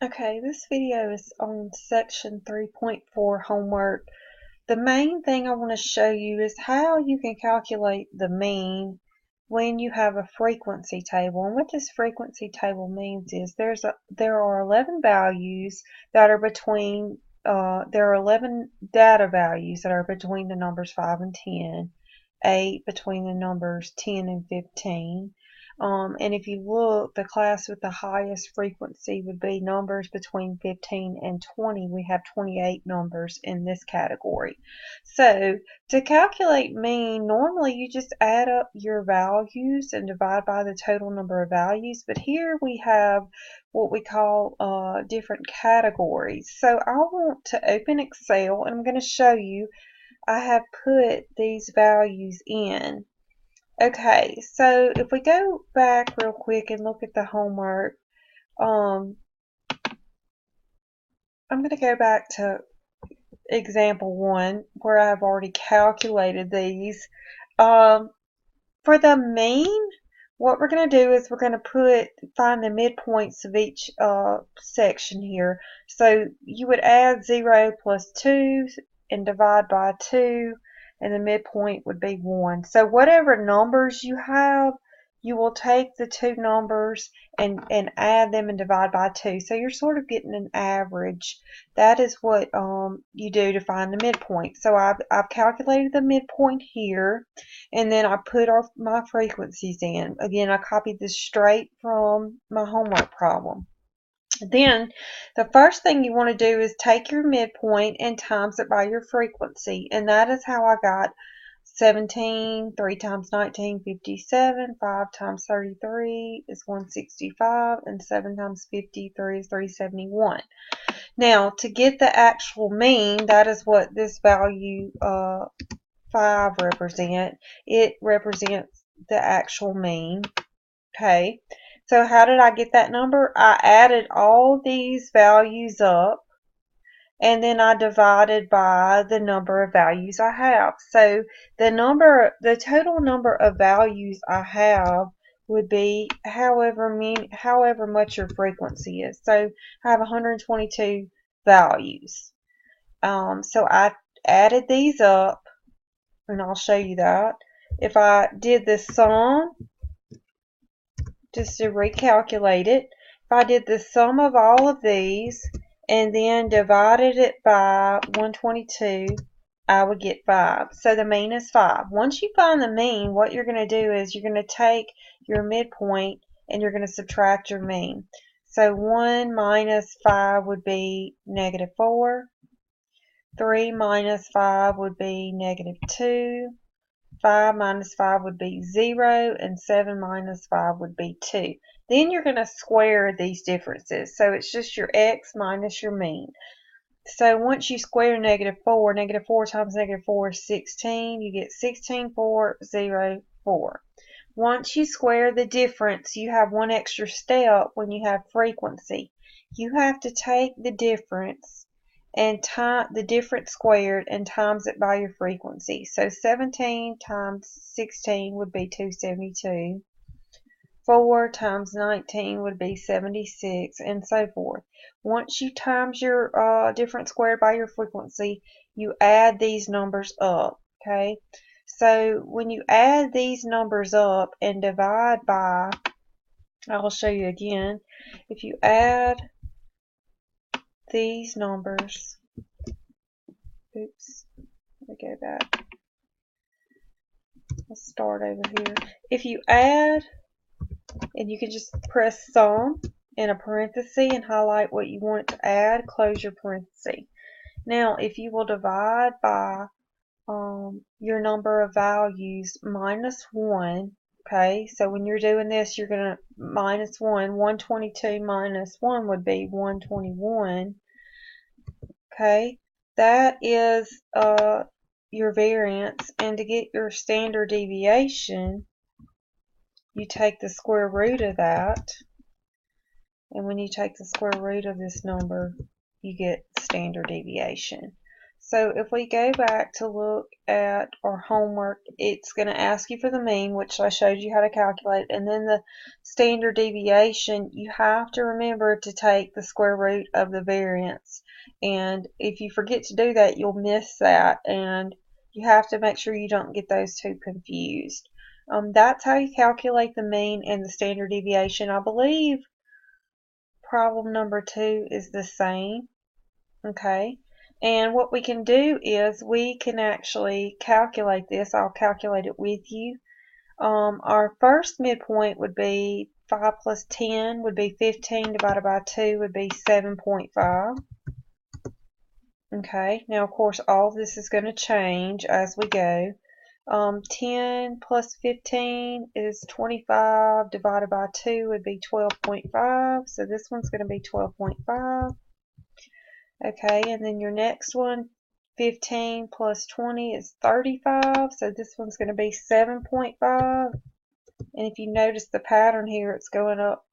Okay, this video is on section 3.4 homework. The main thing I want to show you is how you can calculate the mean when you have a frequency table. And what this frequency table means is there are 11 values that are between there are 11 data values that are between the numbers 5 and 10, 8 between the numbers 10 and 15. And if you look, the class with the highest frequency would be numbers between 15 and 20. We have 28 numbers in this category. So to calculate mean, normally you just add up your values and divide by the total number of values. But here we have what we call different categories. So I want to open Excel and I'm going to show you. I have put these values in. Okay, so if we go back real quick and look at the homework, I'm going to go back to example 1 where I've already calculated these. For the mean, what we're going to do is we're going to find the midpoints of each section here. So you would add 0 plus 2 and divide by 2. And the midpoint would be 1. So whatever numbers you have, you will take the two numbers and add them and divide by 2. So you're sort of getting an average. That is what you do to find the midpoint. So I've calculated the midpoint here, and then I put my frequencies in. Again, I copied this straight from my homework problem. Then the first thing you want to do is take your midpoint and times it by your frequency. And that is how I got 17, 3 times 19, 57, 5 times 33 is 165, and 7 times 53 is 371. Now, to get the actual mean, that is what this value 5 represents. It represents the actual mean. Okay. So how did I get that number? I added all these values up and then I divided by the number of values I have. So the total number of values I have would be however much your frequency is. So I have 122 values. So I added these up, and I'll show you that. If I did the sum, just to recalculate it, if I did the sum of all of these and then divided it by 122, I would get 5. So the mean is 5. Once you find the mean, what you're going to do is you're going to take your midpoint and you're going to subtract your mean. So 1 minus 5 would be negative 4. 3 minus 5 would be negative 2. 5 minus 5 would be 0, and 7 minus 5 would be 2. Then you're going to square these differences. So it's just your x minus your mean. So once you square negative 4 times negative 4 is 16. You get 16, 4, 0, 4. Once you square the difference, you have one extra step when you have frequency. You have to take the difference and the difference squared and times it by your frequency. So 17 times 16 would be 272. 4 times 19 would be 76, and so forth. Once you times your difference squared by your frequency, you add these numbers up. Okay, so when you add these numbers up and divide by, I'll show you again. If you add these numbers, oops, let me go back. Let's start over here. If you add, and you can just press sum in a parenthesis and highlight what you want to add, close your parenthesis. Now, if you will divide by your number of values minus 1, okay, so when you're doing this, you're going to minus 1. 122 minus 1 would be 121. Okay, that is your variance, and to get your standard deviation, you take the square root of that, and when you take the square root of this number, you get standard deviation. So if we go back to look at our homework, it's going to ask you for the mean, which I showed you how to calculate, and then the standard deviation. You have to remember to take the square root of the variance, and if you forget to do that, you'll miss that, and you have to make sure you don't get those two confused. That's how you calculate the mean and the standard deviation. I believe problem number 2 is the same. Okay, and what we can do is we can actually calculate this. I'll calculate it with you. Our first midpoint would be 5 plus 10 would be 15 divided by 2 would be 7.5. Okay, now of course all of this is going to change as we go. 10 plus 15 is 25 divided by 2 would be 12.5. So this one's going to be 12.5. Okay, and then your next one, 15 plus 20 is 35. So this one's going to be 7.5. And if you notice the pattern here, it's going up,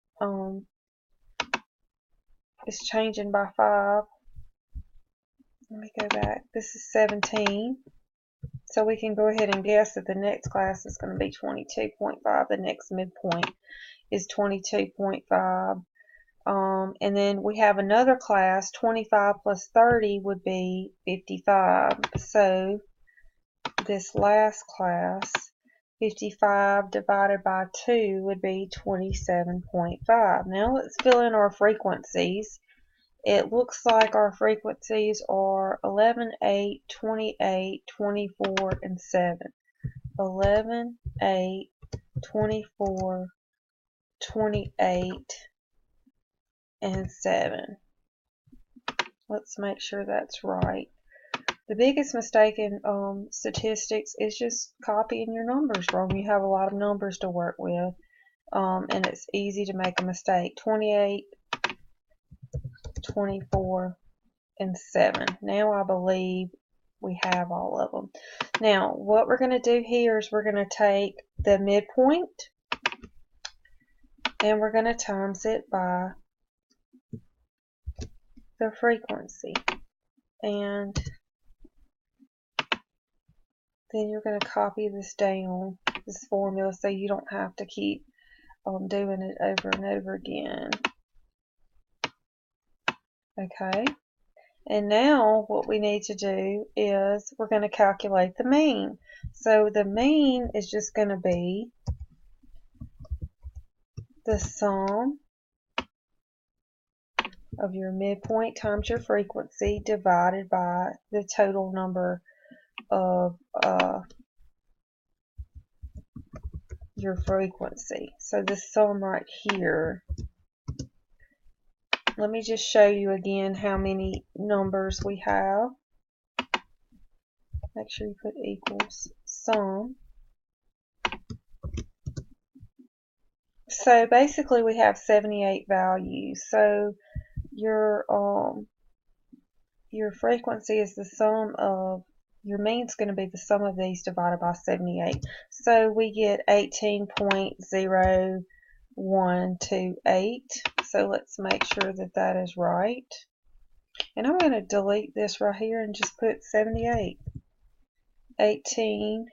it's changing by 5. Let me go back. This is 17. So we can go ahead and guess that the next class is going to be 22.5. The next midpoint is 22.5. And then we have another class, 25 plus 30 would be 55. So this last class, 55 divided by 2 would be 27.5. Now let's fill in our frequencies. It looks like our frequencies are 11, 8, 28, 24, and 7. 11, 8, 24, 28, and 7. Let's make sure that's right. The biggest mistake in statistics is just copying your numbers wrong. You have a lot of numbers to work with, and it's easy to make a mistake. 28, 24, and 7. Now I believe we have all of them. Now what we're going to do here is we're going to take the midpoint and we're going to times it by the frequency, and then you're going to copy this down, this formula, so you don't have to keep doing it over and over again. Okay, and now what we need to do is we're going to calculate the mean. So the mean is just going to be the sum of your midpoint times your frequency divided by the total number of your frequency. So this sum right here, let me just show you again how many numbers we have. Make sure you put equals sum. So basically we have 78 values. So your frequency is the sum of, your mean is going to be the sum of these divided by 78. So we get 18.0128. So let's make sure that that is right. And I'm going to delete this right here and just put 78. 18.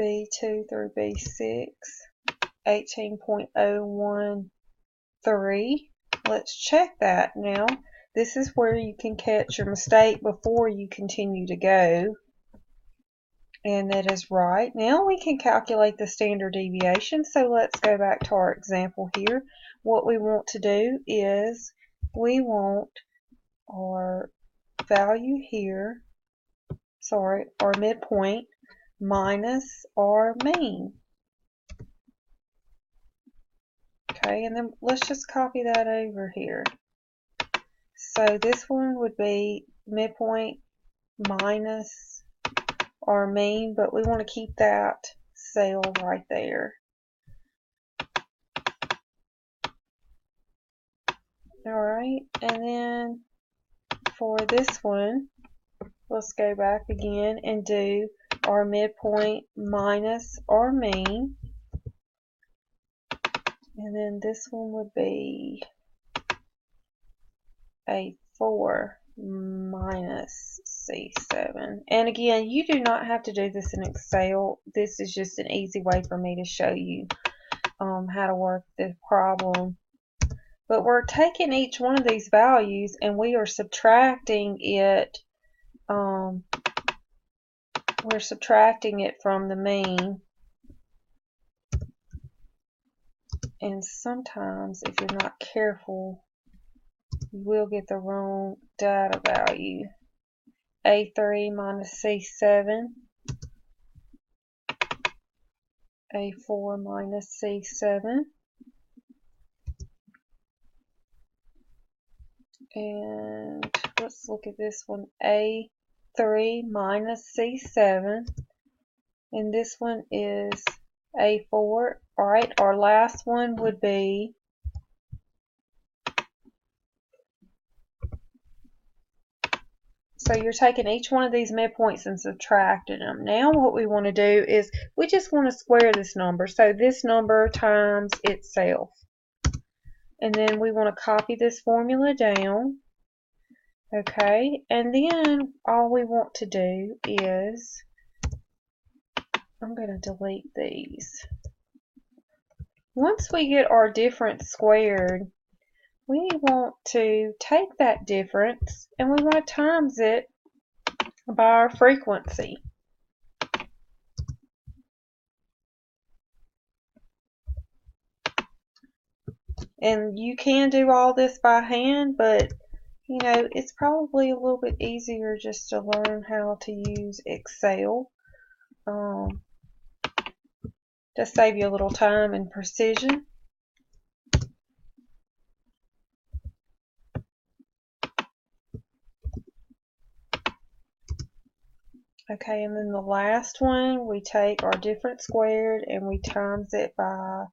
B2 through B6. 18.013. Let's check that now. This is where you can catch your mistake before you continue to go. And that is right. Now we can calculate the standard deviation. So let's go back to our example here. What we want to do is we want our value here, sorry, our midpoint minus our mean. Okay, and then let's just copy that over here. So this one would be midpoint minus our mean, but we want to keep that cell right there. Alright, and then for this one, let's go back again and do our midpoint minus our mean. And then this one would be A4 minus C7. And again, you do not have to do this in Excel. This is just an easy way for me to show you how to work the problem. But we're taking each one of these values and we are subtracting it. We're subtracting it from the mean. And sometimes, if you're not careful, you will get the wrong data value. A3 minus C7, A4 minus C7, and let's look at this one, A3 minus C7, and this one is A4. Alright, our last one would be so you're taking each one of these midpoints and subtracting them. Now what we want to do is we just want to square this number. So this number times itself. And then we want to copy this formula down. Okay, and then all we want to do is, I'm going to delete these. Once we get our difference squared, we want to take that difference and we want to times it by our frequency. And you can do all this by hand, but you know, it's probably a little bit easier just to learn how to use Excel to save you a little time and precision. Okay, and then the last one, we take our difference squared and we times it by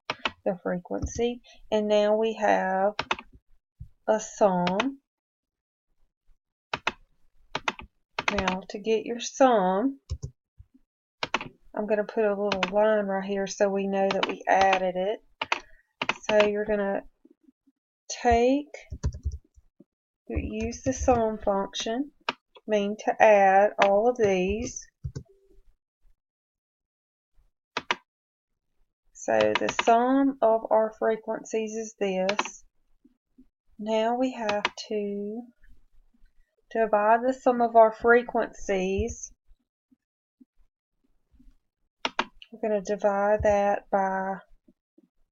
the frequency. And now we have a sum. Now to get your sum, I'm going to put a little line right here so we know that we added it. So you're going to use the sum function, mean to add all of these. So the sum of our frequencies is this. Now we have to divide the sum of our frequencies. We're going to divide that by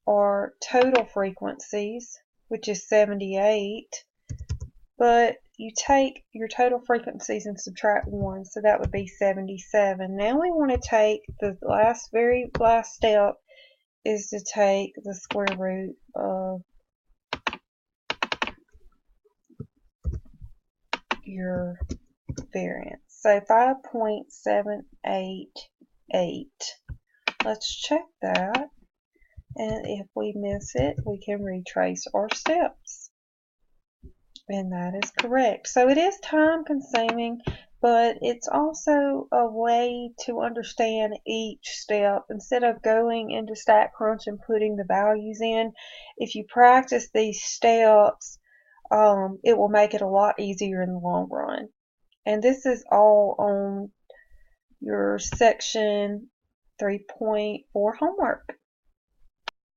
our total frequencies, which is 78. But you take your total frequencies and subtract 1, so that would be 77. Now we want to take the very last step is to take the square root of your variance. So 5.788. Let's check that. And if we miss it, we can retrace our steps. And that is correct. So it is time consuming, but it's also a way to understand each step. Instead of going into StatCrunch and putting the values in, if you practice these steps, it will make it a lot easier in the long run. And this is all on your section 3.4 homework.